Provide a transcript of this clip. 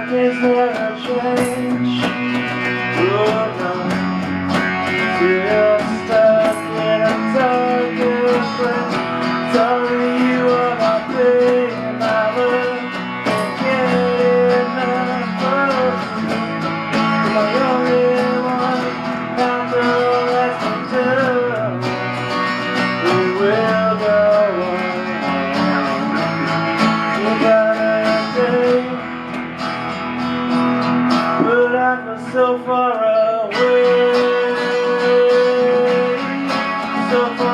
things never change. Oh no, still stuck in a darker place. Telling you all my pain, my love, can't get enough of you. You're the only one after all that's been done. We will go on without a day. But I feel so far away, so far